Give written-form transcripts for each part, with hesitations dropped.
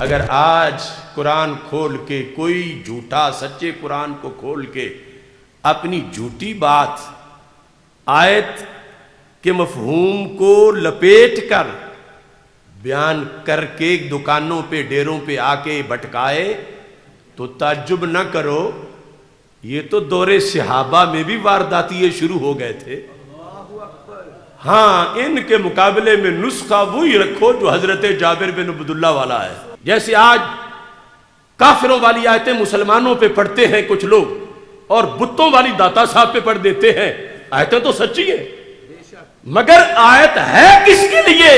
اگر آج قرآن کھول کے کوئی جھوٹا سچے قرآن کو کھول کے اپنی جھوٹی بات آیت کے مفہوم کو لپیٹ کر بیان کر کے دکانوں پہ ڈیروں پہ آ کے بھٹکائے تو تعجب نہ کرو، یہ تو دور صحابہ میں بھی وارداتیے شروع ہو گئے تھے۔ ہاں، ان کے مقابلے میں نسخہ وہی رکھو جو حضرت جابر بن عبداللہ والا ہے۔ جیسے آج کافروں والی آیتیں مسلمانوں پہ پڑھتے ہیں کچھ لوگ اور بتوں والی داتا صاحب پہ پڑھ دیتے ہیں، آیتیں تو سچی ہیں مگر آیت ہے کس کے لیے؟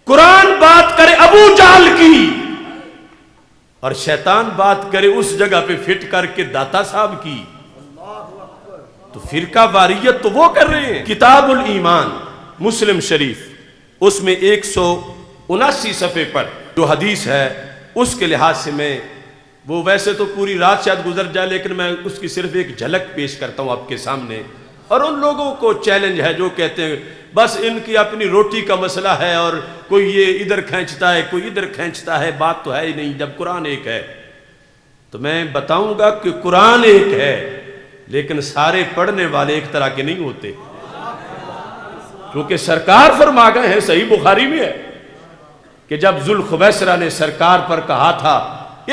قرآن بات کرے ابو جہل کی اور شیطان بات کرے اس جگہ پہ فٹ کر کے داتا صاحب کی، تو فرقہ واریت تو وہ کر رہے ہیں۔ کتاب الایمان مسلم شریف، اس میں 179 صفحے پر جو حدیث ہے اس کے لحاظ سے میں وہ ویسے تو پوری رات شاید گزر جائے لیکن میں اس کی صرف ایک جھلک پیش کرتا ہوں آپ کے سامنے، اور ان لوگوں کو چیلنج ہے جو کہتے ہیں بس ان کی اپنی روٹی کا مسئلہ ہے اور کوئی یہ ادھر کھینچتا ہے کوئی ادھر کھینچتا ہے، بات تو ہے ہی نہیں جب قرآن ایک ہے۔ تو میں بتاؤں گا کہ قرآن ایک ہے لیکن سارے پڑھنے والے ایک طرح کے نہیں ہوتے، کیونکہ سرکار فرما گئے ہیں، صحیح بخاری میں ہے کہ جب ذوالخویسرہ نے سرکار پر کہا تھا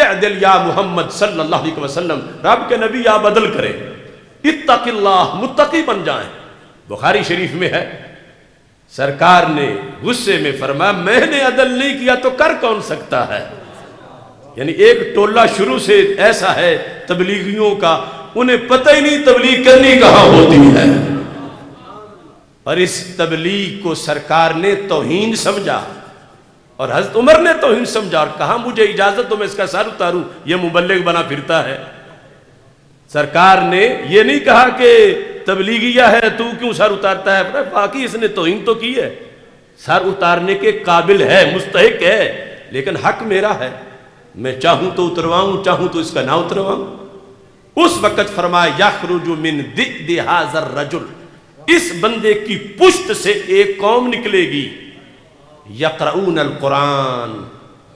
اعدل یا محمد صلی اللہ علیہ وسلم، رب کے نبی آپ عدل کریں، اتق اللہ، متقی بن جائیں، بخاری شریف میں ہے، سرکار نے غصے میں فرمایا میں نے عدل نہیں کیا تو کر کون سکتا ہے؟ یعنی ایک ٹولہ شروع سے ایسا ہے تبلیغیوں کا، انہیں پتہ ہی نہیں تبلیغ کرنی کہاں ہوتی ہے، اور اس تبلیغ کو سرکار نے توہین سمجھا اور حضرت عمر نے توہین سمجھا اور کہا مجھے اجازت تو میں اس کا سر اتاروں، یہ مبلغ بنا پھرتا ہے۔ سرکار نے یہ نہیں کہا کہ تبلیغیہ ہے تو کیوں سر اتارتا ہے، باقی اس نے توہین تو کی ہے، سر اتارنے کے قابل ہے، مستحق ہے، لیکن حق میرا ہے، میں چاہوں تو اترواؤں چاہوں تو اس کا نہ اترواؤں۔ اس وقت فرمایا یخرج من ذئب ھذا الرجل، اس بندے کی پشت سے ایک قوم نکلے گی، یقرؤون القرآن،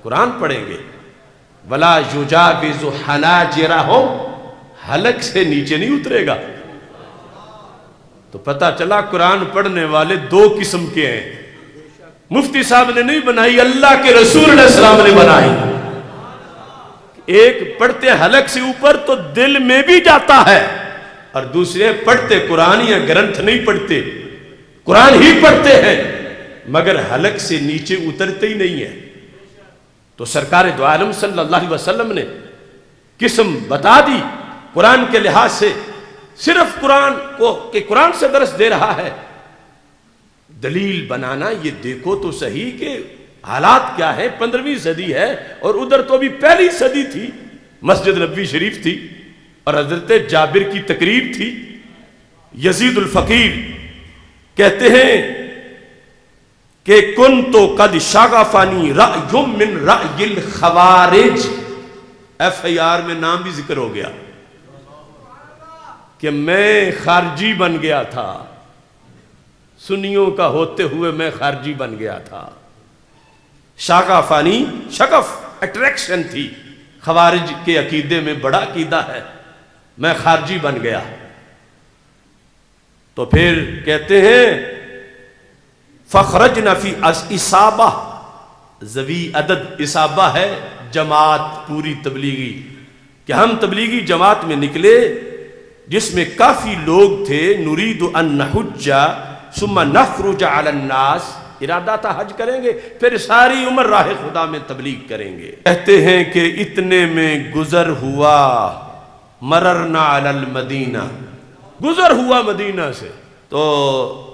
قرآن پڑھیں گے، ولا یجاوز حناجرہم، حلق سے نیچے نہیں اترے گا۔ تو پتہ چلا قرآن پڑھنے والے دو قسم کے ہیں، مفتی صاحب نے نہیں بنائی، اللہ کے رسول علیہ السلام نے بنائی۔ ایک پڑھتے حلق سے اوپر تو دل میں بھی جاتا ہے، اور دوسرے پڑھتے قرآن یا گرنتھ نہیں پڑھتے، قرآن ہی پڑھتے ہیں مگر حلق سے نیچے اترتے ہی نہیں ہے۔ تو سرکار دو عالم صلی اللہ علیہ وسلم نے قسم بتا دی قرآن کے لحاظ سے، صرف قرآن کو کہ قرآن سے درس دے رہا ہے، دلیل بنانا یہ دیکھو تو صحیح کہ حالات کیا ہے، 15ویں صدی ہے اور ادھر تو ابھی پہلی صدی تھی، مسجد نبوی شریف تھی اور حضرت جابر کی تقریر تھی۔ یزید الفقیر کہتے ہیں کہ کنت قد شغفنی رأی من رأی الخوارج، FIR میں نام بھی ذکر ہو گیا کہ میں خارجی بن گیا تھا، سنیوں کا ہوتے ہوئے میں خارجی بن گیا تھا۔ شغفنی، شغف اٹریکشن تھی، خوارج کے عقیدے میں بڑا عقیدہ ہے، میں خارجی بن گیا۔ تو پھر کہتے ہیں فخرجنا فی اصابہ، ذوی عدد اصابہ ہے جماعت پوری تبلیغی، کہ ہم تبلیغی جماعت میں نکلے جس میں کافی لوگ تھے، نرید ان نحج ثم نخرج علی الناس، ارادہ تھا حج کریں گے پھر ساری عمر راہ خدا میں تبلیغ کریں گے۔ کہتے ہیں کہ اتنے میں گزر ہوا، مررنا علی المدینہ، گزر ہوا مدینہ سے، تو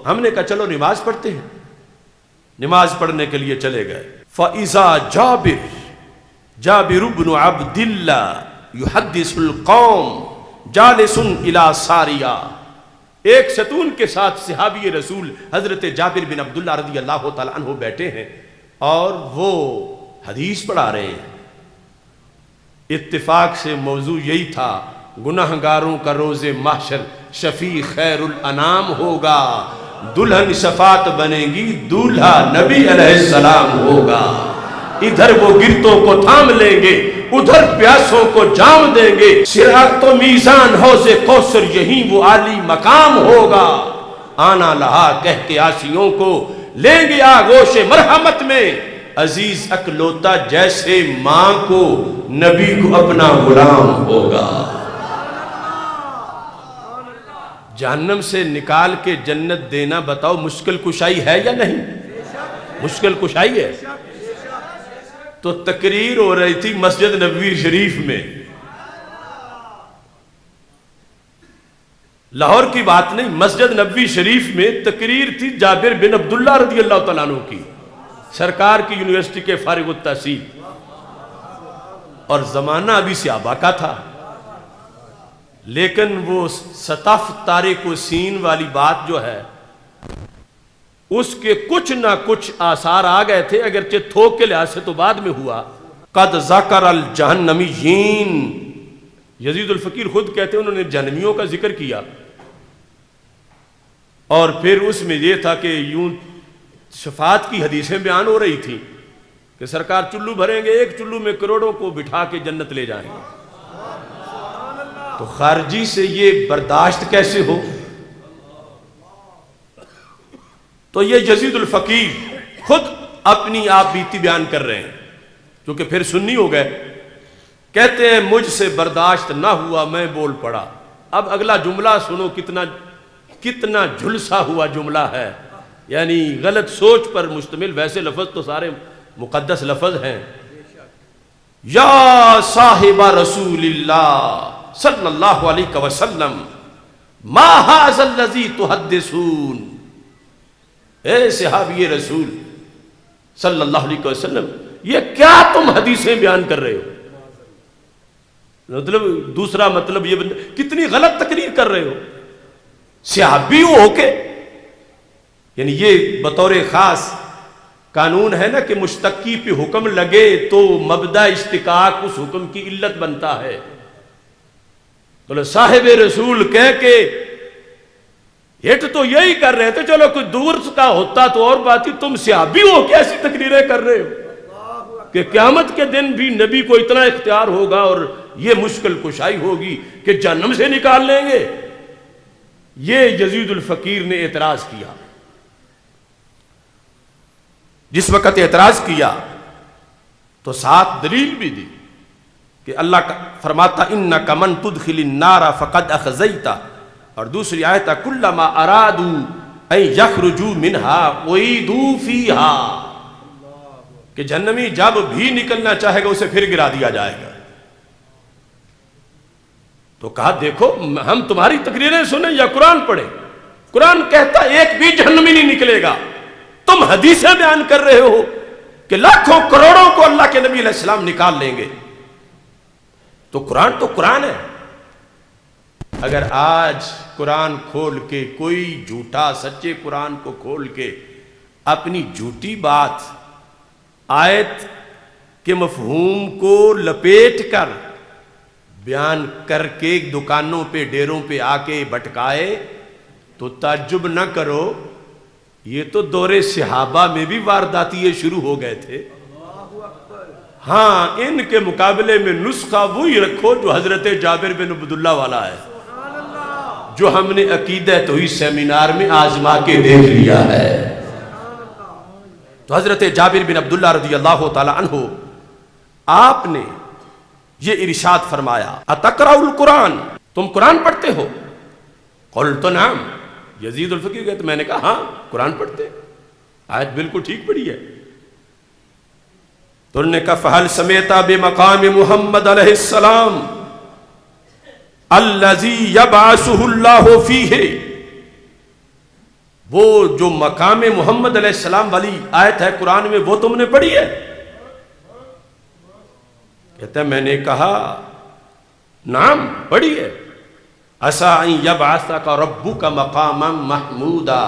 ہم نے کہا چلو نماز پڑھتے ہیں، نماز پڑھنے کے لیے چلے گئے۔ فَإِذَا جابر بن عبد اللہ يحدث القوم جالس الى ساریہ، ایک ستون کے ساتھ صحابی رسول حضرت جابر بن عبداللہ رضی اللہ تعالیٰ عنہ بیٹھے ہیں اور وہ حدیث پڑھا رہے ہیں۔ اتفاق سے موضوع یہی تھا گناہگاروں کا روز محشر شفیع خیر الانام ہوگا، دلہن شفاعت بنے گی، دولہا نبی علیہ السلام ہوگا۔ ادھر وہ گرتوں کو تھام لیں گے، ادھر پیاسوں کو جام دیں گے، صراط و میزان حوض کوثر یہیں وہ عالی مقام ہوگا، آنا لہا کہہ کے آسیوں کو لیں گے آغوش مرحمت میں، عزیز اکلوتا جیسے ماں کو نبی کو اپنا غلام ہوگا۔ جہنم سے نکال کے جنت دینا بتاؤ مشکل کشائی ہے یا نہیں؟ مشکل کشائی ہے۔ تو تقریر ہو رہی تھی مسجد نبوی شریف میں، لاہور کی بات نہیں، مسجد نبوی شریف میں تقریر تھی جابر بن عبداللہ رضی اللہ تعالیٰ عنہ کی، سرکار کی یونیورسٹی کے فارغ التحصیل، اور زمانہ ابھی صحابہ کا تھا، لیکن وہ سطف تارک و سین والی بات جو ہے اس کے کچھ نہ کچھ آثار آ گئے تھے، اگرچہ تھوک کے لحاظ سے تو بعد میں ہوا۔ قد ذکر الجہنمیین، یزید الفقیر خود کہتے ہیں انہوں نے جہنمیوں کا ذکر کیا، اور پھر اس میں یہ تھا کہ یوں شفاعت کی حدیثیں بیان ہو رہی تھیں کہ سرکار چلو بھریں گے، ایک چلو میں کروڑوں کو بٹھا کے جنت لے جائیں گے، تو خارجی سے یہ برداشت کیسے ہو؟ تو یہ یزید الفقیر خود اپنی آپ بیتی بیان کر رہے ہیں، کیونکہ پھر سنی ہو گئے، کہتے ہیں مجھ سے برداشت نہ ہوا میں بول پڑا۔ اب اگلا جملہ سنو، کتنا جھلسا ہوا جملہ ہے، یعنی غلط سوچ پر مشتمل، ویسے لفظ تو سارے مقدس لفظ ہیں۔ یا صاحب رسول اللہ صلی اللہ علیہ وسلم ما ھذا الذی تحدثون، اے صحابی رسول صلی اللہ علیہ وسلم یہ کیا تم حدیثیں بیان کر رہے ہو؟ مطلب دوسرا مطلب یہ کتنی غلط تقریر کر رہے ہو صحابی ہو کے، یعنی یہ بطور خاص قانون ہے نا کہ مشتقی پہ حکم لگے تو مبدا اشتقاق اس حکم کی علت بنتا ہے۔ بولے صاحب رسول کہہ کے ہٹ تو یہی کر رہے تھے، چلو کوئی دور کا ہوتا تو اور بات ہی، تم صحابی ہو کے ایسی تقریریں کر رہے ہو کہ قیامت کے دن بھی نبی کو اتنا اختیار ہوگا اور یہ مشکل کشائی ہوگی کہ جہنم سے نکال لیں گے۔ یہ یزید الفقیر نے اعتراض کیا۔ جس وقت اعتراض کیا تو ساتھ دلیل بھی دی کہ اللہ فرماتا انک من تدخل النار فقد اخزیتا، اور دوسری آیت کلما ارادوا ان یخرجوا منها اعیدوا فیہا، کہ جہنمی جب بھی نکلنا چاہے گا اسے پھر گرا دیا جائے گا۔ تو کہا دیکھو ہم تمہاری تقریریں سنیں یا قرآن پڑھیں؟ قرآن کہتا ایک بھی جہنمی نہیں نکلے گا، تم حدیثیں بیان کر رہے ہو کہ لاکھوں کروڑوں کو اللہ کے نبی علیہ السلام نکال لیں گے۔ تو قرآن ہے۔ اگر آج قرآن کھول کے کوئی جھوٹا سچے قرآن کو کھول کے اپنی جھوٹی بات آیت کے مفہوم کو لپیٹ کر بیان کر کے دکانوں پہ ڈیروں پہ آ کے بٹکائے تو تعجب نہ کرو، یہ تو دور صحابہ میں بھی وارداتیے شروع ہو گئے تھے۔ ہاں ان کے مقابلے میں نسخہ وہی رکھو جو حضرت جابر بن عبداللہ والا ہے، جو ہم نے عقیدہ توحید سیمینار میں آزما کے دیکھ لیا ہے۔ تو حضرت جابر بن عبداللہ رضی اللہ تعالی عنہ آپ نے یہ ارشاد فرمایا اتقرأ القرآن، تم قرآن پڑھتے ہو؟ قلت نعم، یزید الفقیر کہتے میں نے کہا ہاں قرآن پڑھتے، آیت بالکل ٹھیک پڑھی ہے۔ تو انہوں نے کہا فہل سمیت بمقام محمد علیہ السلام الذی یبعثہ اللہ فیہ، وہ جو مقام محمد علیہ السلام والی آیت ہے قرآن میں وہ تم نے پڑھی ہے؟ کہتا ہے میں نے کہا نعم پڑھی ہے۔ عسیٰ ان یبعثک ربک مقاما محمودا،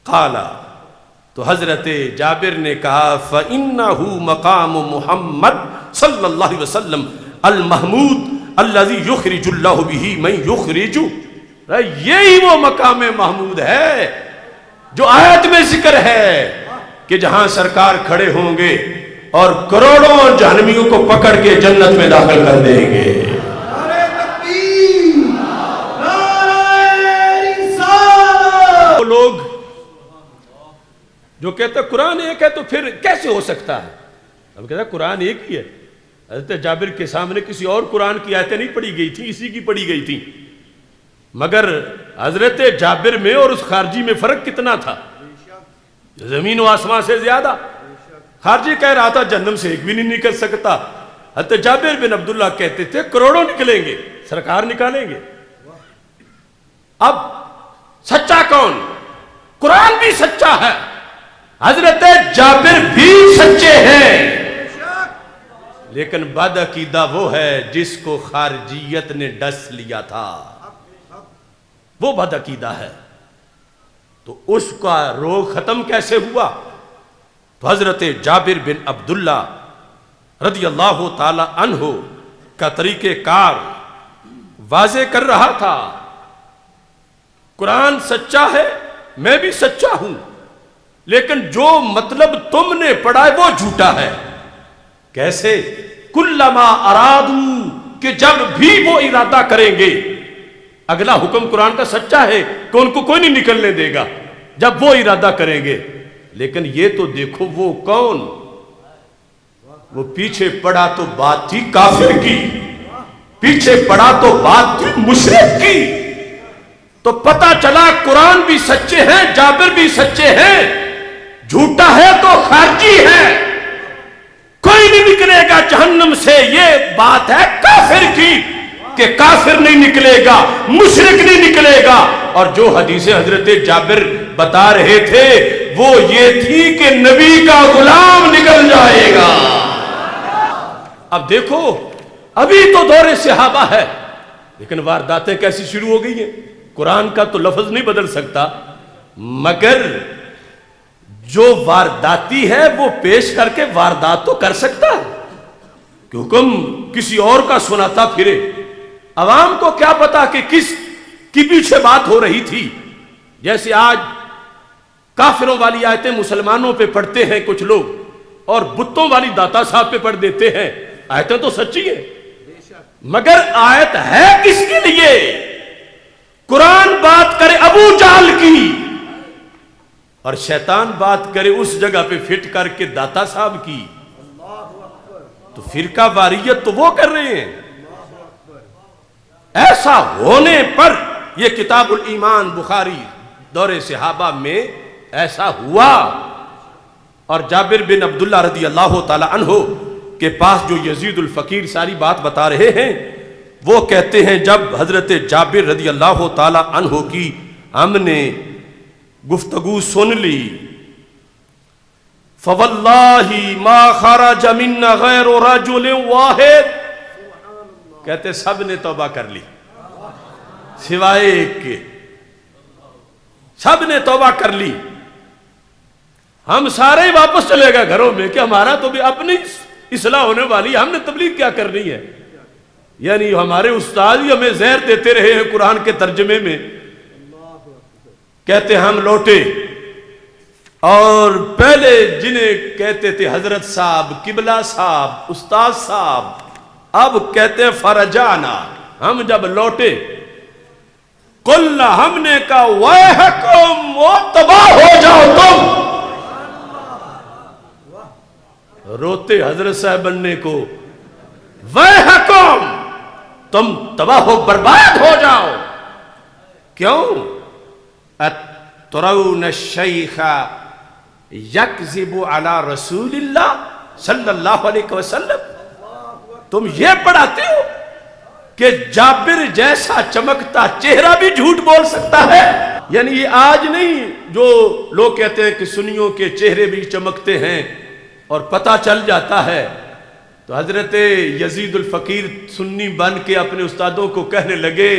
قال تو حضرت جابر نے کہا فَإِنَّهُ مَقَامُ محمد صلی اللہ علیہ وسلم المحمود الذی یخرج اللہ بہ من یخرج، یہی وہ مقام محمود ہے جو آیت میں ذکر ہے کہ جہاں سرکار کھڑے ہوں گے اور کروڑوں جہنمیوں کو پکڑ کے جنت میں داخل کر دیں گے. وہ لوگ جو کہتے ہیں قرآن ایک ہے تو پھر کیسے ہو سکتا ہے؟ اب کہتا ہے قرآن ایک ہی ہے. حضرت جابر کے سامنے کسی اور قرآن کی آیتیں نہیں پڑھی گئی تھی، اسی کی پڑھی گئی تھی. مگر حضرت جابر میں اور اس خارجی میں فرق کتنا تھا؟ زمین و آسمان سے زیادہ. خارجی کہہ رہا تھا جہنم سے ایک بھی نہیں نکل سکتا. حضرت جابر بن عبداللہ کہتے تھے کروڑوں نکلیں گے، سرکار نکالیں گے. اب سچا کون؟ قرآن بھی سچا ہے، حضرت جابر بھی سچے ہیں، لیکن بد عقیدہ وہ ہے جس کو خارجیت نے ڈس لیا تھا، وہ بد عقیدہ ہے. تو اس کا روگ ختم کیسے ہوا؟ تو حضرت جابر بن عبداللہ رضی اللہ تعالی عنہ کا طریقہ کار واضح کر رہا تھا. قرآن سچا ہے، میں بھی سچا ہوں، لیکن جو مطلب تم نے پڑھا ہے وہ جھوٹا ہے. کیسے؟ کلما ارادو، کہ جب بھی وہ ارادہ کریں گے. اگلا حکم قرآن کا سچا ہے کہ ان کو کوئی نہیں نکلنے دے گا جب وہ ارادہ کریں گے. لیکن یہ تو دیکھو وہ کون، وہ پیچھے پڑا تو بات تھی کافر کی، پیچھے پڑا تو بات تھی مشرک کی. تو پتا چلا قرآن بھی سچے ہیں، جابر بھی سچے ہیں، جھوٹا ہے تو خارجی ہے. کوئی نہیں نکلے گا جہنم سے، یہ بات ہے کافر کی کہ کافر نہیں نکلے گا، مشرک نہیں نکلے گا. اور جو حدیث حضرت جابر بتا رہے تھے وہ یہ تھی کہ نبی کا غلام نکل جائے گا. اب دیکھو ابھی تو دور صحابہ ہے، لیکن وارداتیں کیسی شروع ہو گئی ہیں. قرآن کا تو لفظ نہیں بدل سکتا، مگر جو وارداتی ہے وہ پیش کر کے واردات تو کر سکتا ہے کہ حکم کسی اور کا سناتا پھرے. عوام کو کیا پتا کہ کس کی پیچھے بات ہو رہی تھی. جیسے آج کافروں والی آیتیں مسلمانوں پہ پڑھتے ہیں کچھ لوگ اور بتوں والی داتا صاحب پہ پڑھ دیتے ہیں. آیتیں تو سچی ہیں، مگر آیت ہے کس کے لیے؟ قرآن بات کرے ابو جہل کی اور شیطان بات کرے اس جگہ پہ فٹ کر کے داتا صاحب کی. تو فرقہ واریت تو وہ کر رہے ہیں. ایسا ہونے پر یہ کتاب الایمان بخاری دور صحابہ میں ایسا ہوا. اور جابر بن عبداللہ رضی اللہ تعالی عنہ کے پاس جو یزید الفقیر ساری بات بتا رہے ہیں، وہ کہتے ہیں جب حضرت جابر رضی اللہ تعالی عنہ کی ہم نے گفتگو سن لی، فواللہ ما خرج منا غیر رجل واحد، کہتے سب نے توبہ کر لی سوائے ایک کے. سب نے توبہ کر لی. ہم سارے ہی واپس چلے گئے گھروں میں کہ ہمارا تو بھی اپنی اصلاح ہونے والی، ہم نے تبلیغ کیا کرنی ہے. یعنی ہمارے استاد ہی ہمیں زہر دیتے رہے ہیں. قرآن کے ترجمے میں کہتے ہم لوٹے اور پہلے جنہیں کہتے تھے حضرت صاحب، قبلہ صاحب، استاد صاحب، اب کہتے فرجانا، ہم جب لوٹے قلنا، ہم نے کہا ویحکم، وہ تباہ ہو جاؤ تم. روتے حضرت صاحب بننے کو، ویحکم، تم تباہ ہو برباد ہو جاؤ. کیوں؟ اترون الشیخ یکذب علی رسول اللہ صلی اللہ علیہ وسلم، تم یہ پڑھاتے ہو کہ جابر جیسا چمکتا چہرہ بھی جھوٹ بول سکتا ہے. یعنی یہ آج نہیں جو لوگ کہتے ہیں کہ سنیوں کے چہرے بھی چمکتے ہیں اور پتہ چل جاتا ہے. تو حضرت یزید الفقیر سنی بن کے اپنے استادوں کو کہنے لگے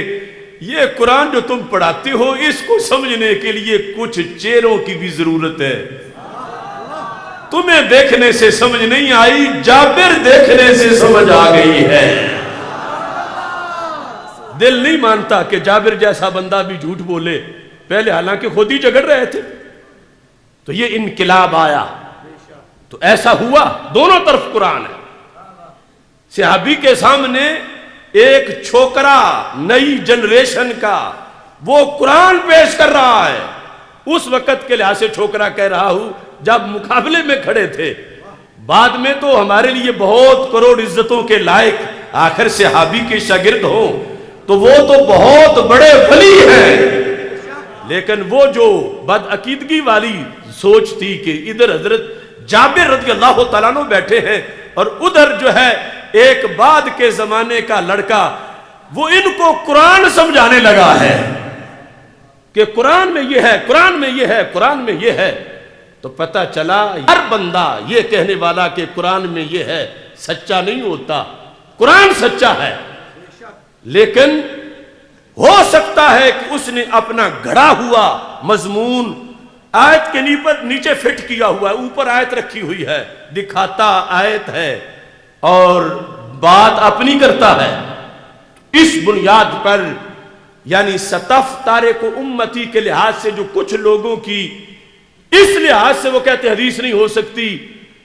یہ قرآن جو تم پڑھاتے ہو اس کو سمجھنے کے لیے کچھ چہروں کی بھی ضرورت ہے. تمہیں دیکھنے سے سمجھ نہیں آئی، جابر دیکھنے سے سمجھ آ گئی ہے. دل نہیں مانتا کہ جابر جیسا بندہ بھی جھوٹ بولے، پہلے حالانکہ خود ہی جھگڑ رہے تھے. تو یہ انقلاب آیا. تو ایسا ہوا، دونوں طرف قرآن ہے۔ صحابی کے سامنے ایک چھوکرا نئی جنریشن کا وہ قرآن پیش کر رہا ہے۔ اس وقت کے لحاظ سے چھوکرا کہہ رہا ہوں، جب مقابلے میں کھڑے تھے، بعد میں تو ہمارے لیے بہت کروڑ عزتوں کے لائق آخر صحابی کے شاگرد ہوں تو وہ تو بہت بڑے ولی ہیں، لیکن وہ جو بدعقیدگی والی سوچ تھی کہ ادھر حضرت جابر رضی اللہ تعالیٰ عنہ بیٹھے ہیں اور ادھر جو ہے ایک بعد کے زمانے کا لڑکا، وہ ان کو قرآن سمجھانے لگا ہے کہ قرآن میں یہ ہے، قرآن میں یہ ہے، قرآن میں یہ ہے، تو پتہ چلا ہر بندہ یہ کہنے والا کہ قرآن میں یہ ہے سچا نہیں ہوتا، قرآن سچا ہے، لیکن ہو سکتا ہے کہ اس نے اپنا گھڑا ہوا مضمون آیت کے نیچے فٹ کیا ہوا ہے، اوپر آیت رکھی ہوئی ہے، دکھاتا آیت ہے اور بات اپنی کرتا ہے۔ اس بنیاد پر یعنی سطف تارک امتی کے لحاظ سے جو کچھ لوگوں کی اس لحاظ سے وہ کہتے حدیث نہیں ہو سکتی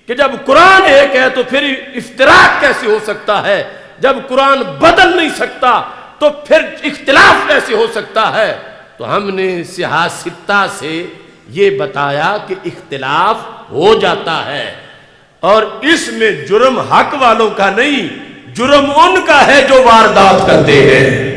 کہ جب قرآن ایک ہے تو پھر افتراق کیسے ہو سکتا ہے، جب قرآن بدل نہیں سکتا تو پھر اختلاف کیسے ہو سکتا ہے، تو ہم نے سیاستہ سے یہ بتایا کہ اختلاف ہو جاتا ہے اور اس میں جرم حق والوں کا نہیں، جرم ان کا ہے جو واردات کرتے ہیں۔